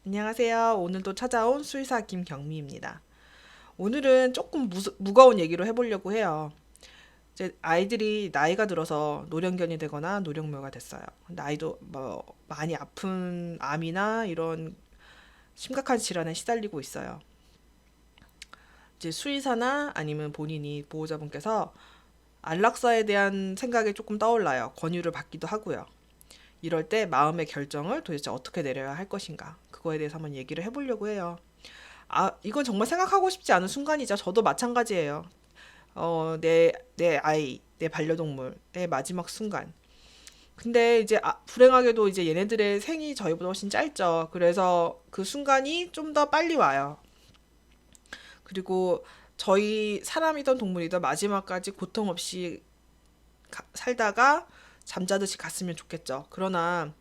안녕하세요. 오늘도 찾아온 수의사 김경미입니다. 오늘은 조금 무거운 얘기로 해보려고 해요. 이제 아이들이 나이가 들어서 노령견이 되거나 노령묘가 됐어요. 나이도 뭐 많이 아픈 암이나 이런 심각한 질환에 시달리고 있어요. 이제 수의사나 아니면 본인이 보호자분께서 안락사에 대한 생각이 조금 떠올라요. 권유를 받기도 하고요. 이럴 때 마음의 결정을 도대체 어떻게 내려야 할 것인가? 그거에 대해서 한번 얘기를 해보려고 해요. 이건 정말 생각하고 싶지 않은 순간이죠. 저도 마찬가지예요. 내 아이, 내 반려동물의 마지막 순간. 근데 이제 불행하게도 이제 얘네들의 생이 저희보다 훨씬 짧죠. 그래서 그 순간이 좀 더 빨리 와요. 그리고 저희 사람이든 동물이든 마지막까지 고통 없이 살다가 잠자듯이 갔으면 좋겠죠. 그러나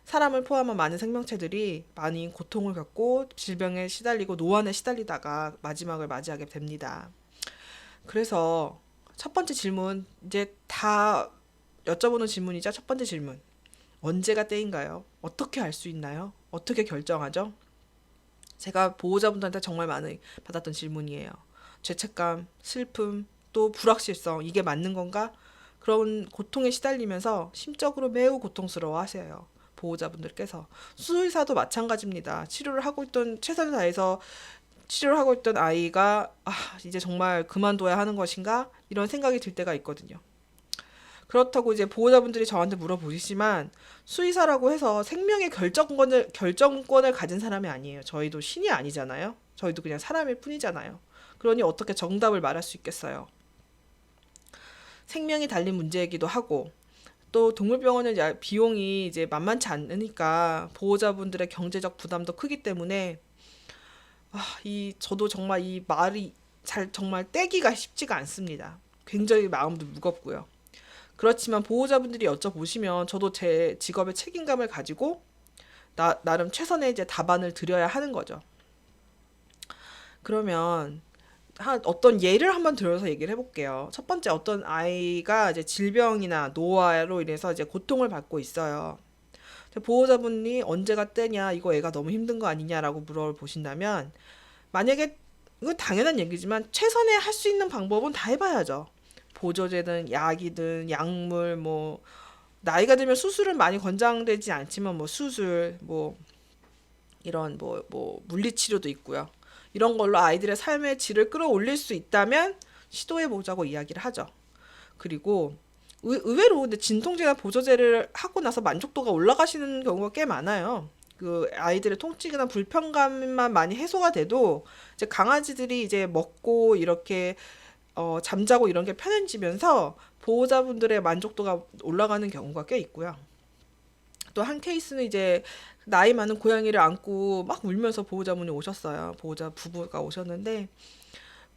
사람을 포함한 많은 생명체들이 많이 고통을 겪고 질병에 시달리고 노안에 시달리다가 마지막을 맞이하게 됩니다. 그래서 첫 번째 질문, 이제 다 여쭤보는 질문이자 첫 번째 질문. 언제가 때인가요? 어떻게 알 수 있나요? 어떻게 결정하죠? 제가 보호자분들한테 정말 많이 받았던 질문이에요. 죄책감, 슬픔, 또 불확실성, 이게 맞는 건가? 그런 고통에 시달리면서 심적으로 매우 고통스러워 하세요. 보호자분들께서. 수의사도 마찬가지입니다. 치료를 하고 있던, 최선을 다해서 치료를 하고 있던 아이가, 이제 정말 그만둬야 하는 것인가? 이런 생각이 들 때가 있거든요. 그렇다고 이제 보호자분들이 저한테 물어보시지만 수의사라고 해서 생명의 결정권을 가진 사람이 아니에요. 저희도 신이 아니잖아요. 저희도 그냥 사람일 뿐이잖아요. 그러니 어떻게 정답을 말할 수 있겠어요. 생명이 달린 문제이기도 하고 또 동물병원은 비용이 이제 만만치 않으니까 보호자분들의 경제적 부담도 크기 때문에 이 저도 정말 이 말이 잘 정말 떼기가 쉽지가 않습니다. 굉장히 마음도 무겁고요. 그렇지만 보호자분들이 여쭤보시면 저도 제 직업의 책임감을 가지고 나름 최선의 이제 답안을 드려야 하는 거죠. 그러면 어떤 예를 한번 들어서 얘기를 해볼게요. 첫 번째 어떤 아이가 이제 질병이나 노화로 인해서 이제 고통을 받고 있어요. 보호자분이 언제가 때냐, 이거 애가 너무 힘든 거 아니냐라고 물어보신다면 만약에 이건 당연한 얘기지만 최선의 할 수 있는 방법은 다 해봐야죠. 보조제든 약이든 약물 뭐 나이가 들면 수술은 많이 권장되지 않지만 뭐 수술 뭐 이런 뭐 물리치료도 있고요. 이런 걸로 아이들의 삶의 질을 끌어올릴 수 있다면 시도해 보자고 이야기를 하죠. 그리고 의외로 근데 진통제나 보조제를 하고 나서 만족도가 올라가시는 경우가 꽤 많아요. 그 아이들의 통증이나 불편감만 많이 해소가 돼도 이제 강아지들이 이제 먹고 이렇게 잠자고 이런 게 편해지면서 보호자분들의 만족도가 올라가는 경우가 꽤 있고요. 또 한 케이스는 이제 나이 많은 고양이를 안고 막 울면서 보호자분이 오셨어요. 보호자 부부가 오셨는데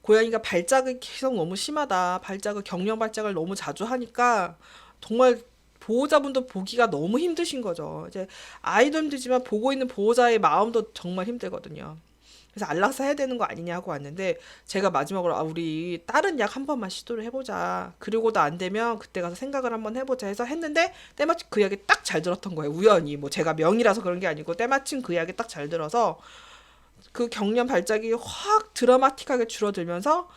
고양이가 발작이 계속 너무 심하다. 경련 발작을 너무 자주 하니까 정말 보호자분도 보기가 너무 힘드신 거죠. 이제 아이도 힘들지만 보고 있는 보호자의 마음도 정말 힘들거든요. 그래서 안락사 해야 되는 거 아니냐 하고 왔는데 제가 마지막으로 우리 다른 약 한 번만 시도를 해보자. 그리고도 안 되면 그때 가서 생각을 한번 해보자 해서 했는데 때마침 그 약이 딱 잘 들었던 거예요. 우연히 뭐 제가 명이라서 그런 게 아니고 때마침 그 약이 딱 잘 들어서 그 경련 발작이 확 드라마틱하게 줄어들면서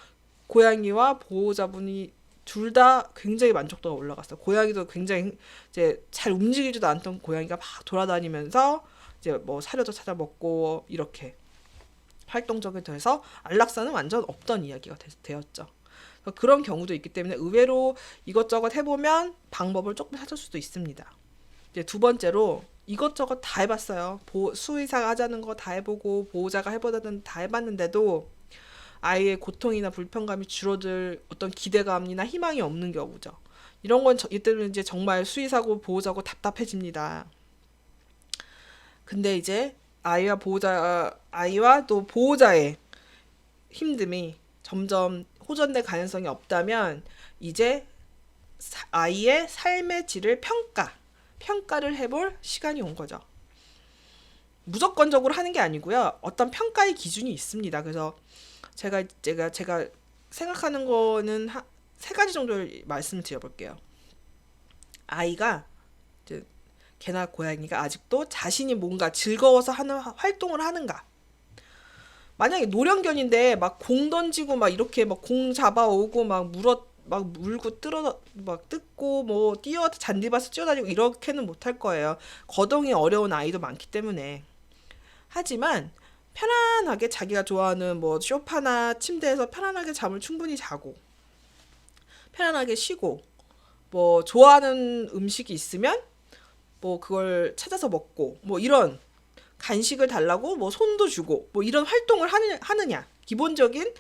고양이와 보호자분이 둘 다 굉장히 만족도가 올라갔어요. 고양이도 굉장히 이제 잘 움직이지도 않던 고양이가 막 돌아다니면서 이제 뭐 사료도 찾아 먹고 이렇게 활동적이 돼서 안락사는 완전 없던 이야기가 되었죠. 그런 경우도 있기 때문에 의외로 이것저것 해보면 방법을 조금 찾을 수도 있습니다. 이제 두 번째로 이것저것 다 해봤어요. 수의사가 하자는 거 다 해보고 보호자가 해보자는 다 해봤는데도 아이의 고통이나 불편감이 줄어들 어떤 기대감이나 희망이 없는 경우죠. 이런 건 이때는 이제 정말 수의사고 보호자고 답답해집니다. 근데 이제 아이와 또 보호자의 힘듦이 점점 호전될 가능성이 없다면 이제 아이의 삶의 질을 평가를 해볼 시간이 온 거죠. 무조건적으로 하는 게 아니고요. 어떤 평가의 기준이 있습니다. 그래서 제가 생각하는 거는 세 가지 정도를 말씀드려볼게요. 아이가 이제 개나 고양이가 아직도 자신이 뭔가 즐거워서 하는 활동을 하는가. 만약에 노령견인데 막 공 던지고 막 이렇게 막 공 잡아오고 막 물고 뜯어 막 뜯고 뭐 뛰어 잔디밭을 뛰어다니고 이렇게는 못할 거예요. 거동이 어려운 아이도 많기 때문에. 하지만 편안하게 자기가 좋아하는 뭐 소파나 침대에서 편안하게 잠을 충분히 자고 편안하게 쉬고 뭐 좋아하는 음식이 있으면 뭐 그걸 찾아서 먹고 뭐 이런 간식을 달라고 뭐 손도 주고 뭐 이런 활동을 하느냐 기본적인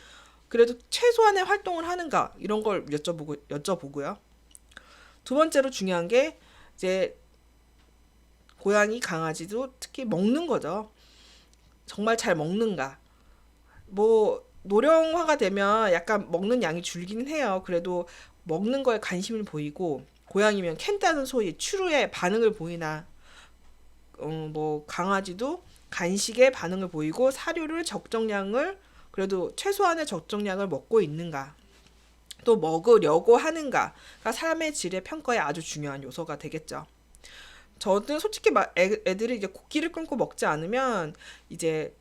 그래도 최소한의 활동을 하는가 이런 걸 여쭤보고요. 두 번째로 중요한 게 이제 고양이 강아지도 특히 먹는 거죠. 정말 잘 먹는가. 뭐 노령화가 되면 약간 먹는 양이 줄기는 해요. 그래도 먹는 거에 관심을 보이고 고양이면 캔다는 소리, 추루에 반응을 보이나 뭐 강아지도 간식에 반응을 보이고 사료를 적정량을 그래도 최소한의 적정량을 먹고 있는가 또 먹으려고 하는가가 삶의 질의 평가에 아주 중요한 요소가 되겠죠. 저는 솔직히 애들이 이제 코끼를 끊고 먹지 않으면 이제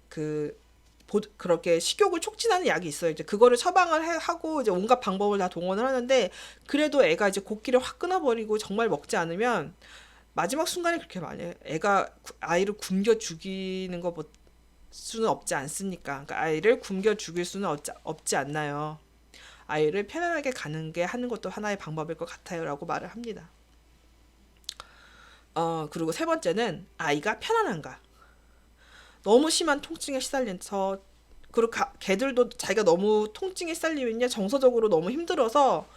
그렇게 식욕을 촉진하는 약이 있어요. 이제 그거를 처방을 하고 이제 온갖 방법을 다 동원을 하는데 그래도 애가 이제 코끼를 확 끊어버리고 정말 먹지 않으면 마지막 순간에 그렇게 많이 해요. 애가 아이를 굶겨 죽이는 거 수는 없지 않습니까? 그러니까 아이를 굶겨 죽일 수는 없지 않나요? 아이를 편안하게 가는 게 하는 것도 하나의 방법일 것 같아요라고 말을 합니다. 그리고 세 번째는 아이가 편안한가? 너무 심한 통증에 시달려서 그리고 개들도 자기가 너무 통증에 시달리면요 정서적으로 너무 힘들어서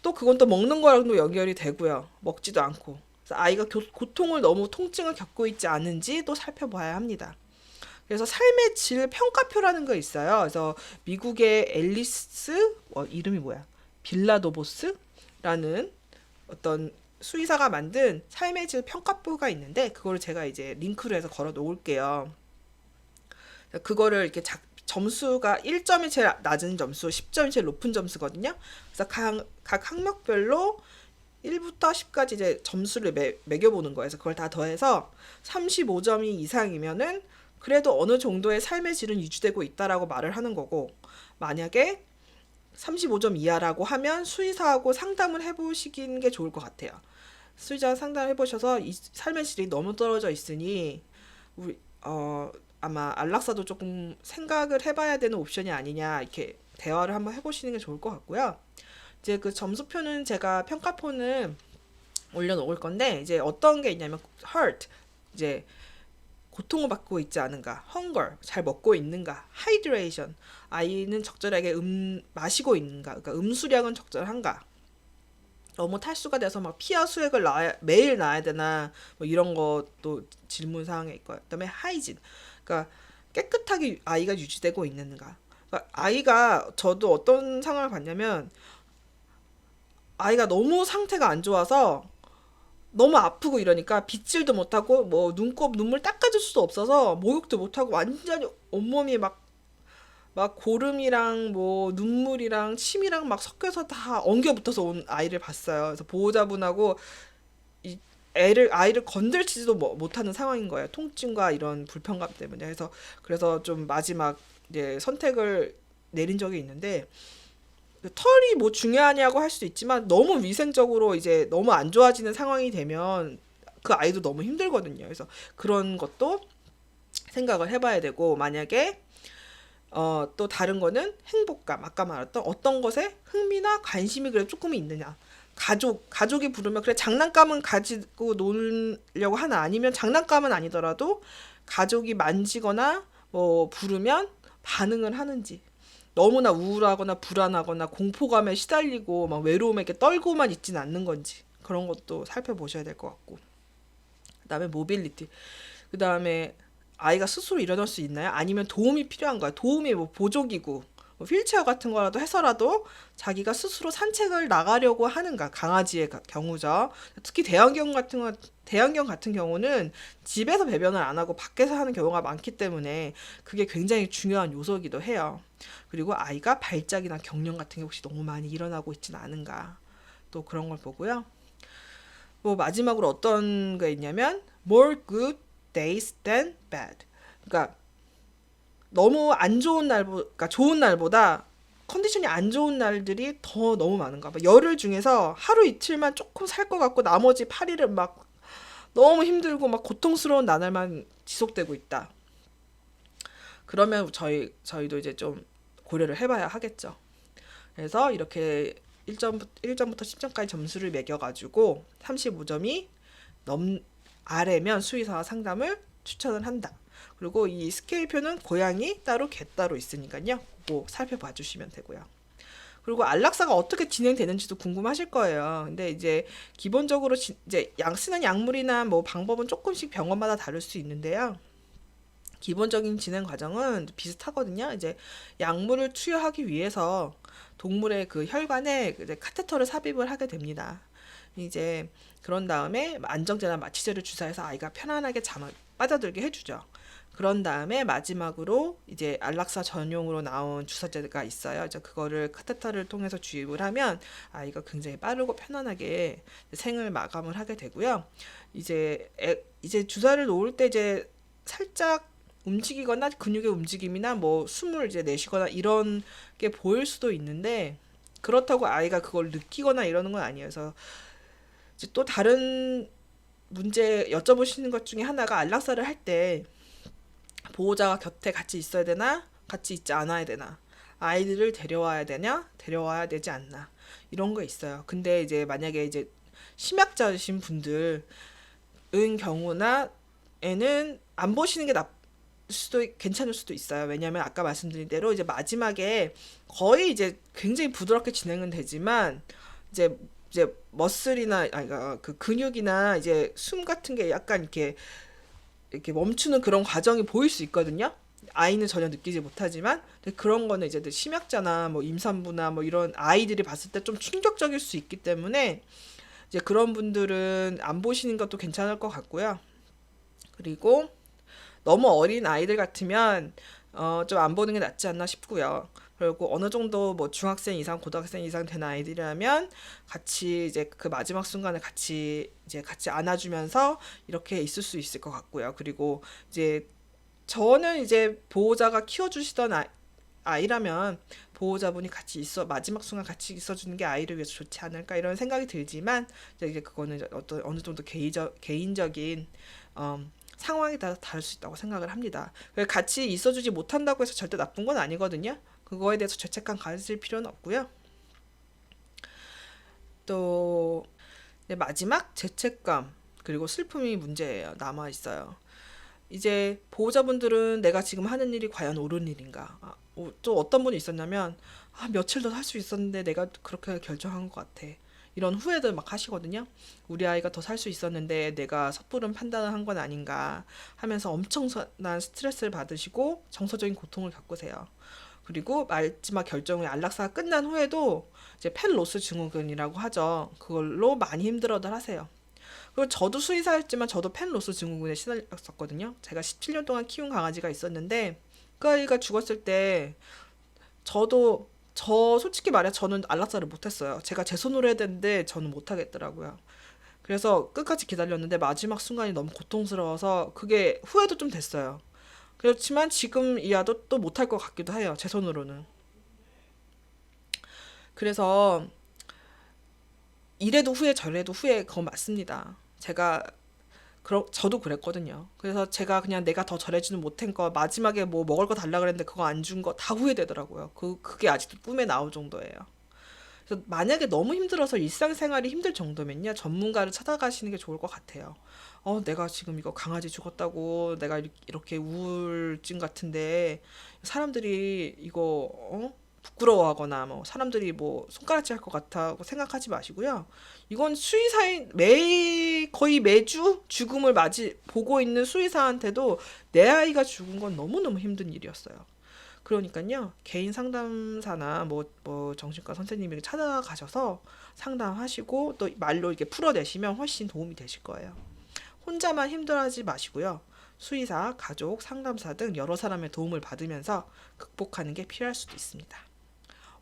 또 그건 또 먹는 거랑도 연결이 되고요. 먹지도 않고. 그래서 아이가 고통을 너무 통증을 겪고 있지 않은지 또 살펴봐야 합니다. 그래서 삶의 질 평가표라는 거 있어요. 그래서 미국의 앨리스 이름이 뭐야? 빌라도보스라는 어떤 수의사가 만든 삶의 질 평가표가 있는데 그거를 제가 이제 링크로 해서 걸어 놓을게요. 그거를 이렇게 점수가 1점이 제일 낮은 점수, 10점이 제일 높은 점수거든요. 그래서 각 항목별로 1부터 10까지 이제 점수를 매겨보는 거예요. 그래서 그걸 다 더해서 35점이 이상이면은 그래도 어느 정도의 삶의 질은 유지되고 있다라고 말을 하는 거고 만약에 35점 이하라고 하면 수의사하고 상담을 해보시는 게 좋을 것 같아요. 수의자 상담을 해보셔서 이 삶의 질이 너무 떨어져 있으니 우리 아마 안락사도 조금 생각을 해봐야 되는 옵션이 아니냐 이렇게 대화를 한번 해보시는 게 좋을 것 같고요. 이제 그 점수표는 제가 평가표는 올려놓을 건데 이제 어떤 게 있냐면 hurt 이제 고통을 받고 있지 않은가, hunger 잘 먹고 있는가, hydration 아이는 적절하게 마시고 있는가, 그러니까 음수량은 적절한가. 너무 탈수가 돼서 막 피와 수액을 매일 놔야 되나 뭐 이런 것도 질문 사항에 있고요. 그다음에 하이진 그러니까 깨끗하게 아이가 유지되고 있는가. 그러니까 아이가 저도 어떤 상황을 봤냐면 아이가 너무 상태가 안 좋아서 너무 아프고 이러니까 빗질도 못하고 뭐 눈물 닦아줄 수도 없어서 목욕도 못하고 완전히 온몸이 막 고름이랑 뭐 눈물이랑 침이랑 막 섞여서 다 엉겨붙어서 온 아이를 봤어요. 그래서 보호자분하고 이 아이를 건들지도 못하는 상황인 거예요. 통증과 이런 불편감 때문에. 그래서 좀 마지막 이제 선택을 내린 적이 있는데 털이 뭐 중요하냐고 할 수도 있지만 너무 위생적으로 이제 너무 안 좋아지는 상황이 되면 그 아이도 너무 힘들거든요. 그래서 그런 것도 생각을 해봐야 되고 만약에 또 다른 거는 행복감 아까 말했던 어떤 것에 흥미나 관심이 그래 조금 있느냐 가족이 부르면 그래 장난감은 가지고 놀려고 하나 아니면 장난감은 아니더라도 가족이 만지거나 뭐 부르면 반응을 하는지 너무나 우울하거나 불안하거나 공포감에 시달리고 막 외로움에 이렇게 떨고만 있진 않는 건지 그런 것도 살펴보셔야 될 것 같고 그다음에 모빌리티 그다음에 아이가 스스로 일어날 수 있나요? 아니면 도움이 필요한가요? 도움이 뭐 보조기구 뭐 휠체어 같은 거라도 해서라도 자기가 스스로 산책을 나가려고 하는가 강아지의 경우죠. 특히 대형견 같은 경우는 집에서 배변을 안 하고 밖에서 하는 경우가 많기 때문에 그게 굉장히 중요한 요소이기도 해요. 그리고 아이가 발작이나 경련 같은 게 혹시 너무 많이 일어나고 있지는 않은가 또 그런 걸 보고요. 뭐 마지막으로 어떤 게 있냐면 more good days than bad. 그러니까 너무 안 좋은 그러니까 좋은 날보다 컨디션이 안 좋은 날들이 더 너무 많은가 봐. 열흘 중에서 하루 이틀만 조금 살 것 같고 나머지 8일은 막 너무 힘들고 막 고통스러운 나날만 지속되고 있다. 그러면 저희도 이제 좀 고려를 해봐야 하겠죠. 그래서 이렇게 1점부터 10점까지 점수를 매겨가지고 35점이 아래면 수의사와 상담을 추천을 한다. 그리고 이 스케일표는 고양이 따로 개 따로 있으니까요. 그거 살펴봐 주시면 되고요. 그리고 안락사가 어떻게 진행되는지도 궁금하실 거예요. 근데 이제 기본적으로 이제 쓰는 약물이나 뭐 방법은 조금씩 병원마다 다를 수 있는데요. 기본적인 진행 과정은 비슷하거든요. 이제 약물을 투여하기 위해서 동물의 그 혈관에 이제 카테터를 삽입을 하게 됩니다. 이제 그런 다음에 안정제나 마취제를 주사해서 아이가 편안하게 잠을 빠져들게 해주죠. 그런 다음에 마지막으로 이제 안락사 전용으로 나온 주사제가 있어요. 이제 그거를 카테터를 통해서 주입을 하면 아이가 굉장히 빠르고 편안하게 생을 마감을 하게 되고요. 이제 주사를 놓을 때 이제 살짝 움직이거나 근육의 움직임이나 뭐 숨을 이제 내쉬거나 이런 게 보일 수도 있는데 그렇다고 아이가 그걸 느끼거나 이러는 건 아니에요. 그래서 이제 또 다른 문제 여쭤보시는 것 중에 하나가 안락사를 할 때 보호자가 곁에 같이 있어야 되나 같이 있지 않아야 되나 아이들을 데려와야 되냐 데려와야 되지 않나 이런 거 있어요. 근데 이제 만약에 이제 심약자이신 분들은 경우나 애는 안 보시는 게 괜찮을 수도 있어요. 왜냐하면 아까 말씀드린 대로 이제 마지막에 거의 이제 굉장히 부드럽게 진행은 되지만 이제 머슬이나 아니 그 근육이나 이제 숨 같은 게 약간 이렇게 멈추는 그런 과정이 보일 수 있거든요. 아이는 전혀 느끼지 못하지만 근데 그런 거는 이제 심약자나 뭐 임산부나 뭐 이런 아이들이 봤을 때 좀 충격적일 수 있기 때문에 이제 그런 분들은 안 보시는 것도 괜찮을 것 같고요. 그리고 너무 어린 아이들 같으면 좀 안 보는 게 낫지 않나 싶고요. 그리고 어느 정도 뭐 중학생 이상, 고등학생 이상 된 아이들이라면 같이 이제 그 마지막 순간에 같이 안아주면서 이렇게 있을 수 있을 것 같고요. 그리고 이제 저는 이제 보호자가 키워주시던 아이라면 보호자분이 마지막 순간 같이 있어주는 게 아이를 위해서 좋지 않을까 이런 생각이 들지만 이제 그거는 어느 정도 개인적인 상황이 다 다를 수 있다고 생각을 합니다. 같이 있어주지 못한다고 해서 절대 나쁜 건 아니거든요. 그거에 대해서 죄책감 가질 필요는 없고요. 또 마지막 죄책감 그리고 슬픔이 문제예요. 남아 있어요. 이제 보호자분들은 내가 지금 하는 일이 과연 옳은 일인가? 또 어떤 분이 있었냐면 며칠 더 살 수 있었는데 내가 그렇게 결정한 것 같아. 이런 후회들 막 하시거든요. 우리 아이가 더 살 수 있었는데 내가 섣부른 판단을 한 건 아닌가 하면서 엄청난 스트레스를 받으시고 정서적인 고통을 겪으세요. 그리고 마지막 결정의 안락사가 끝난 후에도 이제 펫로스 증후군이라고 하죠. 그걸로 많이 힘들어들 하세요. 그리고 저도 수의사였지만 저도 펫로스 증후군에 시달렸었거든요. 제가 17년 동안 키운 강아지가 있었는데 그 아이가 죽었을 때 저 솔직히 말해 저는 안락사를 못했어요. 제가 제 손으로 해야 되는데 저는 못하겠더라고요. 그래서 끝까지 기다렸는데 마지막 순간이 너무 고통스러워서 그게 후회도 좀 됐어요. 그렇지만 지금 이하도 또 못할 것 같기도 해요. 제 손으로는. 그래서 이래도 후회 저래도 후회 그건 맞습니다. 저도 그랬거든요. 그래서 제가 그냥 내가 더 잘해주는 못한 거 마지막에 뭐 먹을 거 달라 그랬는데 그거 안 준 거 다 후회되더라고요. 그게 아직도 꿈에 나올 정도예요. 그래서 만약에 너무 힘들어서 일상생활이 힘들 정도면요 전문가를 찾아가시는 게 좋을 것 같아요. 내가 지금 이거 강아지 죽었다고 내가 이렇게 우울증 같은데 사람들이 이거 부끄러워하거나 뭐 사람들이 뭐 손가락질 할 것 같다고 생각하지 마시고요. 이건 거의 매주 죽음을 보고 있는 수의사한테도 내 아이가 죽은 건 너무너무 힘든 일이었어요. 그러니까요, 개인 상담사나 뭐 정신과 선생님에게 찾아가셔서 상담하시고 또 말로 이렇게 풀어내시면 훨씬 도움이 되실 거예요. 혼자만 힘들어하지 마시고요. 수의사, 가족, 상담사 등 여러 사람의 도움을 받으면서 극복하는 게 필요할 수도 있습니다.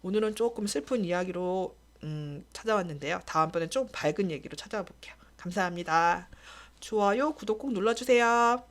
오늘은 조금 슬픈 이야기로 찾아왔는데요. 다음번엔 좀 밝은 얘기로 찾아볼게요. 감사합니다. 좋아요, 구독 꼭 눌러주세요.